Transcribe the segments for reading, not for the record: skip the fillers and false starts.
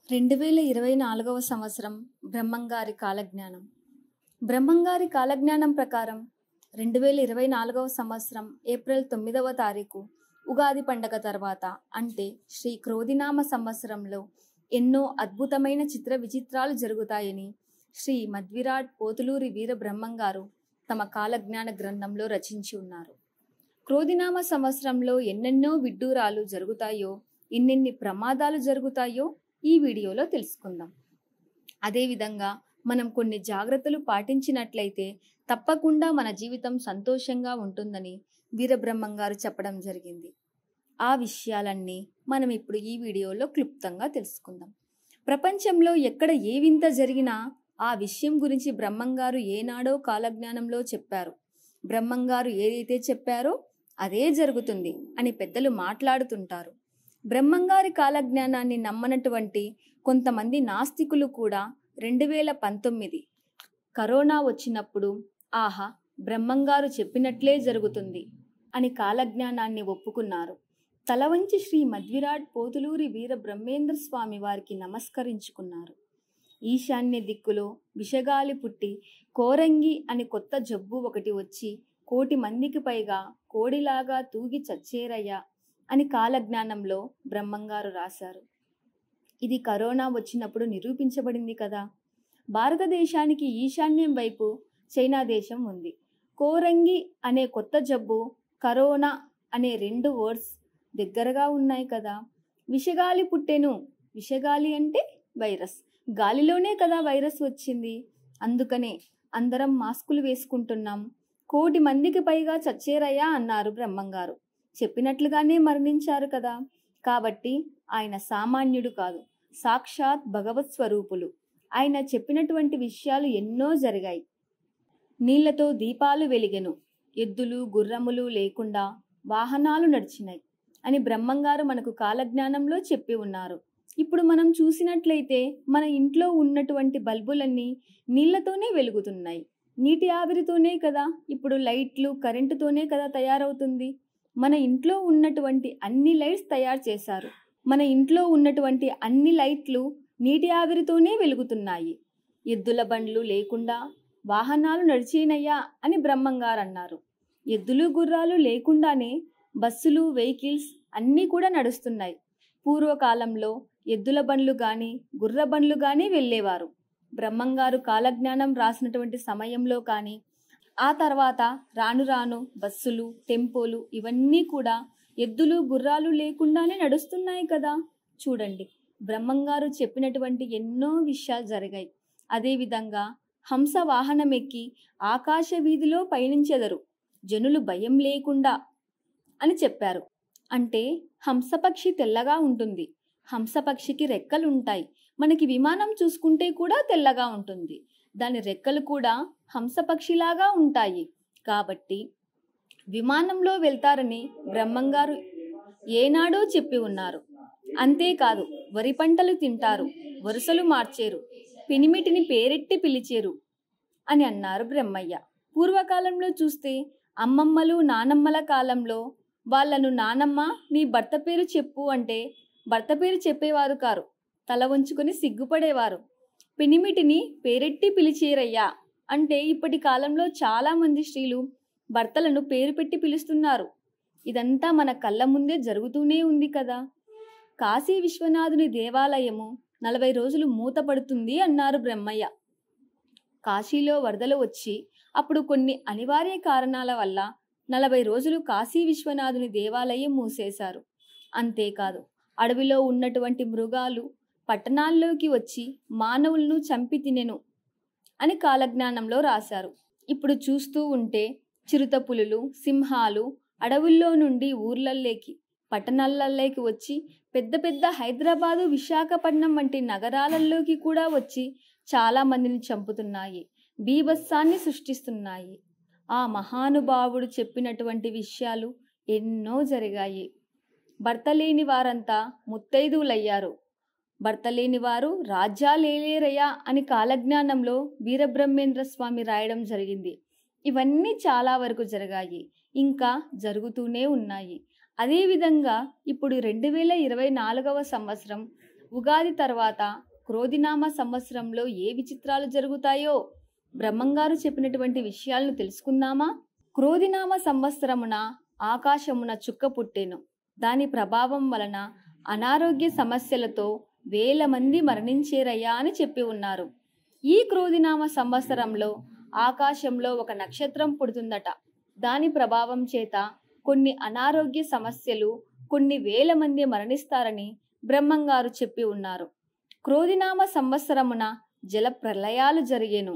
2024వ సంవత్సరం బ్రహ్మంగారి కాలజ్ఞానం. బ్రహ్మంగారి కాలజ్ఞానం ప్రకారం 2024వ సంవత్సరం ఏప్రిల్ 9వ తారీఖు ఉగాది పండగ తర్వాత అంటే శ్రీ క్రోధినామ సంవత్సరంలో ఎన్నో అద్భుతమైన చిత్ర విచిత్రాలు జరుగుతాయని శ్రీ మధ్విరాట్ పోతులూరి వీర బ్రహ్మంగారు తమ కాలజ్ఞాన గ్రంథంలో రచించి ఉన్నారు. క్రోధినామ సంవత్సరంలో ఎన్నెన్నో విడ్డూరాలు జరుగుతాయో, ఎన్నెన్ని ప్రమాదాలు జరుగుతాయో ఈ వీడియోలో తెలుసుకుందాం. అదేవిధంగా మనం కొన్ని జాగ్రత్తలు పాటించినట్లయితే తప్పకుండా మన జీవితం సంతోషంగా ఉంటుందని వీరబ్రహ్మంగారు చెప్పడం జరిగింది. ఆ విషయాలన్నీ మనం ఇప్పుడు ఈ వీడియోలో క్లుప్తంగా తెలుసుకుందాం. ప్రపంచంలో ఎక్కడ ఏ వింత జరిగినా ఆ విషయం గురించి బ్రహ్మంగారు ఏనాడో కాలజ్ఞానంలో చెప్పారు. బ్రహ్మంగారు ఏదైతే చెప్పారో అదే జరుగుతుంది అని పెద్దలు మాట్లాడుతుంటారు. బ్రహ్మంగారి కాలజ్ఞానాన్ని నమ్మనటువంటి కొంతమంది నాస్తికులు కూడా 2019 కరోనా వచ్చినప్పుడు ఆహా బ్రహ్మంగారు చెప్పినట్లే జరుగుతుంది అని కాలజ్ఞానాన్ని ఒప్పుకున్నారు. తల వంచి శ్రీ మధ్విరాట్ పోతులూరి వీర బ్రహ్మేంద్ర స్వామి వారికి నమస్కరించుకున్నారు. ఈశాన్య దిక్కులో విషగాలి పుట్టి కోరంగి అని కొత్త జబ్బు ఒకటి వచ్చి 1,00,00,000 మందికి పైగా కోడిలాగా తూగి చచ్చేరయ్యా అని కాలజ్ఞానంలో బ్రహ్మంగారు రాశారు. ఇది కరోనా వచ్చినప్పుడు నిరూపించబడింది కదా. భారతదేశానికి ఈశాన్యం వైపు చైనా దేశం ఉంది. కోరంగి అనే కొత్త జబ్బు, కరోనా అనే 2 వర్డ్స్ దగ్గరగా ఉన్నాయి కదా. విషగాలి పుట్టెను, విషగాలి అంటే వైరస్, గాలిలోనే కదా వైరస్ వచ్చింది. అందుకనే అందరం మాస్కులు వేసుకుంటున్నాం. 1,00,00,000 మందికి పైగా చచ్చేరయ్యా అన్నారు బ్రహ్మంగారు. చెప్పినట్లుగానే మరణించారు కదా. కాబట్టి ఆయన సామాన్యుడు కాదు, సాక్షాత్ భగవత్ స్వరూపులు. ఆయన చెప్పినటువంటి విషయాలు ఎన్నో జరిగాయి. నీళ్లతో దీపాలు వెలిగెను, ఎద్దులు గుర్రములు లేకుండా వాహనాలు నడిచినాయి అని బ్రహ్మంగారు మనకు కాలజ్ఞానంలో చెప్పి ఉన్నారు. ఇప్పుడు మనం చూసినట్లయితే మన ఇంట్లో ఉన్నటువంటి బల్బులన్నీ నీళ్లతోనే వెలుగుతున్నాయి. నీటి ఆవిరితోనే కదా. ఇప్పుడు లైట్లు కరెంటుతోనే కదా తయారవుతుంది. మన ఇంట్లో ఉన్నటువంటి అన్ని లైట్స్ తయారు చేశారు. మన ఇంట్లో ఉన్నటువంటి అన్ని లైట్లు నీటి ఆవిరితోనే వెలుగుతున్నాయి. ఎద్దుల బండ్లు లేకుండా వాహనాలు నడిచేనయ్యా అని బ్రహ్మంగారు అన్నారు. ఎద్దులు గుర్రాలు లేకుండానే బస్సులు వెహికల్స్ అన్నీ కూడా నడుస్తున్నాయి. పూర్వకాలంలో ఎద్దుల బండ్లు కానీ గుర్ర బండ్లు కానీ వెళ్ళేవారు. బ్రహ్మంగారు కాలజ్ఞానం రాసినటువంటి సమయంలో కానీ ఆ తర్వాత రాను రాను బస్సులు టెంపోలు ఇవన్నీ కూడా ఎద్దులు గుర్రాలు లేకుండానే నడుస్తున్నాయి కదా. చూడండి, బ్రహ్మంగారు చెప్పినటువంటి ఎన్నో విషయాలు జరిగాయి. అదేవిధంగా హంస వాహనం ఎక్కి ఆకాశ వీధిలో పయనించెదరు జనులు భయం లేకుండా అని చెప్పారు. అంటే హంసపక్షి తెల్లగా ఉంటుంది, హంసపక్షికి రెక్కలు ఉంటాయి. మనకి విమానం చూసుకుంటే కూడా తెల్లగా ఉంటుంది, దాని రెక్కలు కూడా హంసపక్షిలాగా ఉంటాయి. కాబట్టి విమానంలో వెళ్తారని బ్రహ్మంగారు ఏనాడో చెప్పి ఉన్నారు. అంతేకాదు వరి పంటలు తింటారు, వరుసలు మార్చేరు, పినిమిటిని పేరెట్టి పిలిచేరు అని అన్నారు బ్రహ్మయ్య. పూర్వకాలంలో చూస్తే అమ్మమ్మలు నానమ్మల కాలంలో వాళ్ళను నానమ్మ నీ భర్త పేరు చెప్పు అంటే భర్త పేరు చెప్పేవారు కారు, తల వంచుకొని సిగ్గుపడేవారు. పినిమిటిని పేరెట్టి పిలిచేరయ్యా అంటే ఇప్పటి కాలంలో చాలా మంది స్త్రీలు భర్తలను పేరు పెట్టి పిలుస్తున్నారు. ఇదంతా మన కళ్ళ ముందే జరుగుతూనే ఉంది కదా. కాశీ విశ్వనాథుని దేవాలయము 40 రోజులు మూతపడుతుంది అన్నారు బ్రహ్మయ్య. కాశీలో వరదలు వచ్చి అప్పుడు కొన్ని అనివార్య కారణాల వల్ల 40 రోజులు కాశీ విశ్వనాథుని దేవాలయం మూసేశారు. అంతేకాదు అడవిలో ఉన్నటువంటి మృగాలు పట్టణాల్లోకి వచ్చి మానవులను చంపి తినెను అని కాలజ్ఞానంలో రాశారు. ఇప్పుడు చూస్తూ ఉంటే చిరుత పులులు సింహాలు అడవుల్లో నుండి ఊర్లల్లోకి పట్టణాలలోకి వచ్చి పెద్ద పెద్ద హైదరాబాదు విశాఖపట్నం వంటి నగరాలలోకి కూడా వచ్చి చాలా మందిని చంపుతున్నాయి, బీభత్సాన్ని సృష్టిస్తున్నాయి. ఆ మహానుభావుడు చెప్పినటువంటి విషయాలు ఎన్నో జరిగాయి. భర్త లేని వారంతా ముత్తైదువులయ్యారు, భర్త లేని వారు రాజ్యాలేలేరయ్యా అని కాలజ్ఞానంలో వీరబ్రహ్మేంద్ర స్వామి రాయడం జరిగింది. ఇవన్నీ చాలా వరకు జరిగాయి, ఇంకా జరుగుతూనే ఉన్నాయి. అదేవిధంగా ఇప్పుడు 2024వ సంవత్సరం ఉగాది తర్వాత క్రోధినామ సంవత్సరంలో ఏ విచిత్రాలు జరుగుతాయో బ్రహ్మంగారు చెప్పినటువంటి విషయాలను తెలుసుకుందామా? క్రోధినామ సంవత్సరమున ఆకాశమున చుక్క పుట్టెను. దాని ప్రభావం వలన అనారోగ్య సమస్యలతో వేల మంది మరణించేరయ్యా అని చెప్పి ఉన్నారు. ఈ క్రోధినామ సంవత్సరంలో ఆకాశంలో ఒక నక్షత్రం పుడుతుందట. దాని ప్రభావం చేత కొన్ని అనారోగ్య సమస్యలు, కొన్ని వేల మంది మరణిస్తారని బ్రహ్మంగారు చెప్పి ఉన్నారు. క్రోధినామ సంవత్సరమున జల ప్రళయాలు జరిగేను.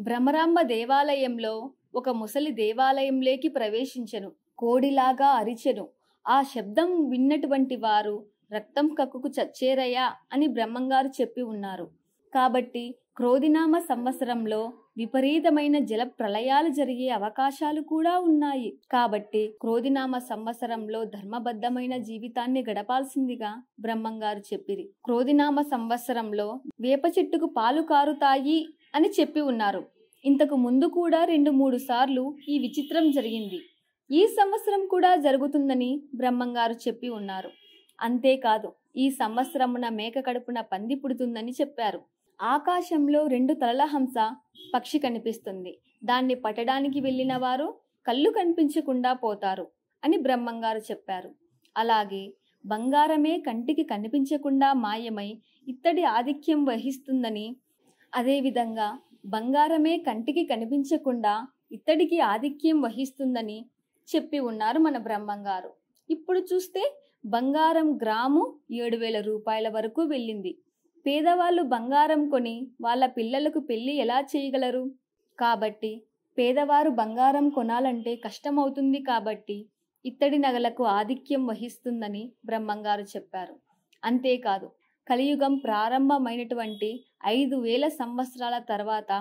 భ్రమరాంబ దేవాలయంలో ఒక ముసలి దేవాలయంలోకి ప్రవేశించెను. కోడిలాగా అరిచెను. ఆ శబ్దం విన్నటువంటి వారు రక్తం కక్కుకు చచ్చేరయ్యా అని బ్రహ్మంగారు చెప్పి ఉన్నారు. కాబట్టి క్రోధినామ సంవత్సరంలో విపరీతమైన జల ప్రళయాలు జరిగే అవకాశాలు కూడా ఉన్నాయి. కాబట్టి క్రోధినామ సంవత్సరంలో ధర్మబద్ధమైన జీవితాన్ని గడపాల్సిందిగా బ్రహ్మంగారు చెప్పిరి. క్రోధినామ సంవత్సరంలో వేప చెట్టుకు పాలు కారుతాయి అని చెప్పి ఉన్నారు. ఇంతకు ముందు కూడా 2-3 సార్లు ఈ విచిత్రం జరిగింది. ఈ సంవత్సరం కూడా జరుగుతుందని బ్రహ్మంగారు చెప్పి ఉన్నారు. అంతేకాదు, ఈ సంవత్సరమున మేక కడుపున పంది పుడుతుందని చెప్పారు. ఆకాశంలో 2 తలల హంస పక్షి కనిపిస్తుంది. దాన్ని పట్టడానికి వెళ్ళిన వారు కళ్ళు కనిపించకుండా పోతారు అని బ్రహ్మంగారు చెప్పారు. అలాగే బంగారమే కంటికి కనిపించకుండా మాయమై ఇత్తడి ఆధిక్యం వహిస్తుందని, అదేవిధంగా బంగారమే కంటికి కనిపించకుండా ఇత్తడికి ఆధిక్యం వహిస్తుందని చెప్పి ఉన్నారు మన బ్రహ్మంగారు. ఇప్పుడు చూస్తే బంగారం గ్రాము 7,000 రూపాయల వరకు వెళ్ళింది. పేదవాళ్ళు బంగారం కొని వాళ్ళ పిల్లలకు పెళ్లి ఎలా చేయగలరు? కాబట్టి పేదవారు బంగారం కొనాలంటే కష్టమవుతుంది. కాబట్టి ఇత్తడి నగలకు ఆధిక్యం వహిస్తుందని బ్రహ్మంగారు చెప్పారు. అంతేకాదు, కలియుగం ప్రారంభమైనటువంటి 5,000 సంవత్సరాల తర్వాత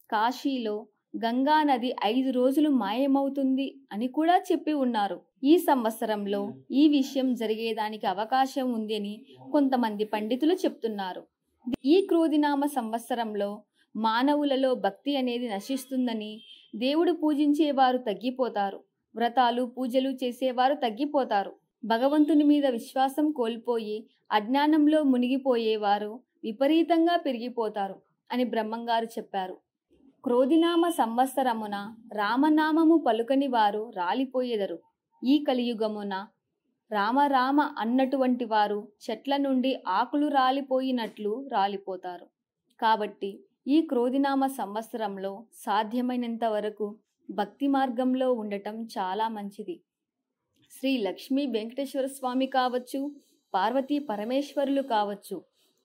కాశీలో గంగా నది 5 రోజులు మాయమవుతుంది అని కూడా చెప్పి ఉన్నారు. ఈ సంవత్సరంలో ఈ విషయం జరిగేదానికి అవకాశం ఉంది అని కొంతమంది పండితులు చెప్తున్నారు. ఈ క్రోధినామ సంవత్సరంలో మానవులలో భక్తి అనేది నశిస్తుందని, దేవుడు పూజించేవారు తగ్గిపోతారు, వ్రతాలు పూజలు చేసేవారు తగ్గిపోతారు, భగవంతుని మీద విశ్వాసం కోల్పోయి అజ్ఞానంలో మునిగిపోయేవారు విపరీతంగా పెరిగిపోతారు అని బ్రహ్మంగారు చెప్పారు. క్రోధినామ సంవత్సరమున రామనామము పలుకని వారు రాలిపోయేదరు. ఈ కలియుగమున రామ అన్నటువంటి వారు చెట్ల నుండి ఆకులు రాలిపోయినట్లు రాలిపోతారు. కాబట్టి ఈ క్రోధినామ సంవత్సరంలో సాధ్యమైనంత వరకు భక్తి మార్గంలో ఉండటం చాలా మంచిది. శ్రీ లక్ష్మీ వెంకటేశ్వర స్వామి కావచ్చు, పార్వతీ పరమేశ్వరులు కావచ్చు,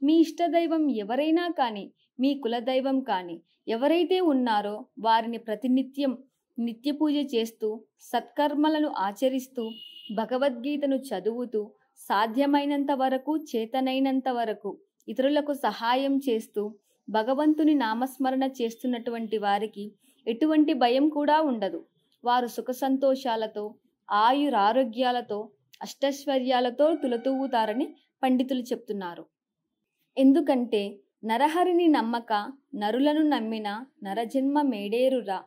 మీ ఇష్టదైవం ఎవరైనా కానీ, మీ కులదైవం కానీ ఎవరైతే ఉన్నారో వారిని ప్రతినిత్యం నిత్య పూజ చేస్తూ, సత్కర్మలను ఆచరిస్తూ, భగవద్గీతను చదువుతూ, సాధ్యమైనంత వరకు చేతనైనంత వరకు ఇతరులకు సహాయం చేస్తూ భగవంతుని నామస్మరణ చేస్తున్నటువంటి వారికి ఎటువంటి భయం కూడా ఉండదు. వారు సుఖ సంతోషాలతో, ఆయురారోగ్యాలతో, అష్టైశ్వర్యాలతో తులతూగుతారని పండితులు చెప్తున్నారు. ఎందుకంటే నరహరిని నమ్మక నరులను నమ్మిన నరజన్మ మేడేరురా,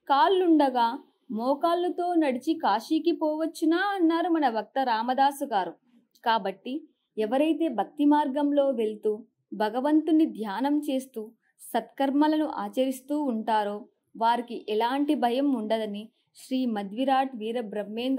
కాళ్ళుండగా మోకాళ్ళతో నడిచి కాశీకి పోవచ్చునా అన్నారు మన భక్త రామదాసు గారు. కాబట్టి ఎవరైతే భక్తి మార్గంలో వెళ్తూ భగవంతుని ధ్యానం చేస్తూ సత్కర్మలను ఆచరిస్తూ ఉంటారో వారికి ఎలాంటి భయం ఉండదని శ్రీ మధ్విరాట్ వీర బ్రహ్మేంద్ర